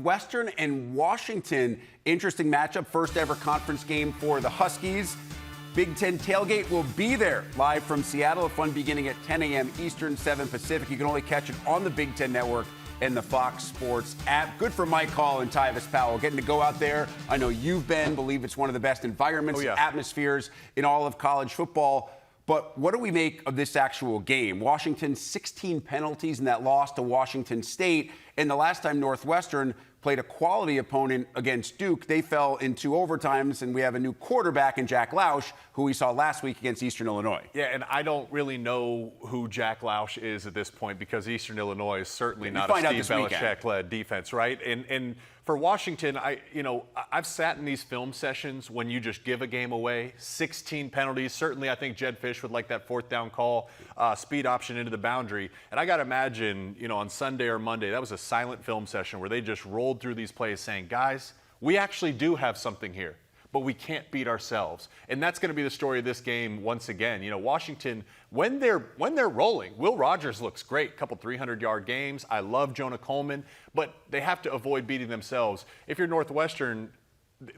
Northwestern and Washington. Interesting matchup. First ever conference game for the Huskies. Big Ten Tailgate will be there live from Seattle. A fun beginning at 10 a.m. Eastern, 7 Pacific. You can only catch it on the Big Ten Network and the Fox Sports app. Good for Mike Hall and Tyvis Powell getting to go out there. I know you've been. Believe it's one of the best environments, atmospheres in all of college football. But what do we make of this actual game? Washington, 16 penalties in that loss to Washington State. And the last time Northwestern played a quality opponent against Duke, they fell in 2 overtimes, and we have a new quarterback in Jack Lausch, who we saw last week against Eastern Illinois. Yeah, and I don't really know who Jack Lausch is at this point because Eastern Illinois is certainly not a Steve Belichick-led defense, right? And for Washington, I've sat in these film sessions when you just give a game away, 16 penalties. Certainly, I think Jed Fish would like that 4th down call, speed option into the boundary. And I got to imagine, on Sunday or Monday, that was a silent film session where they just rolled through these plays saying, guys, we actually do have something here, but we can't beat ourselves. And that's going to be the story of this game once again. Washington, when they're rolling, Will Rogers looks great. A couple 300-yard games. I love Jonah Coleman, but they have to avoid beating themselves. If you're Northwestern,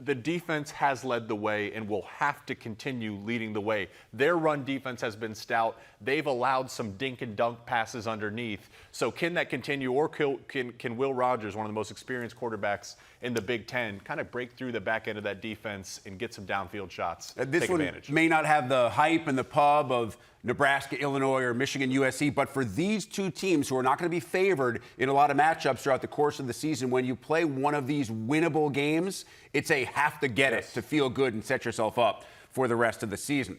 the defense has led the way and will have to continue leading the way. Their run defense has been stout. They've allowed some dink and dunk passes underneath. So can that continue, or can Will Rogers, one of the most experienced quarterbacks in the Big Ten, kind of break through the back end of that defense and get some downfield shots? This one may not have the hype and the pub of Nebraska, Illinois, or Michigan, USC, but for these 2 teams who are not going to be favored in a lot of matchups throughout the course of the season, when you play one of these winnable games, it's a have to get it to feel good and set yourself up for the rest of the season.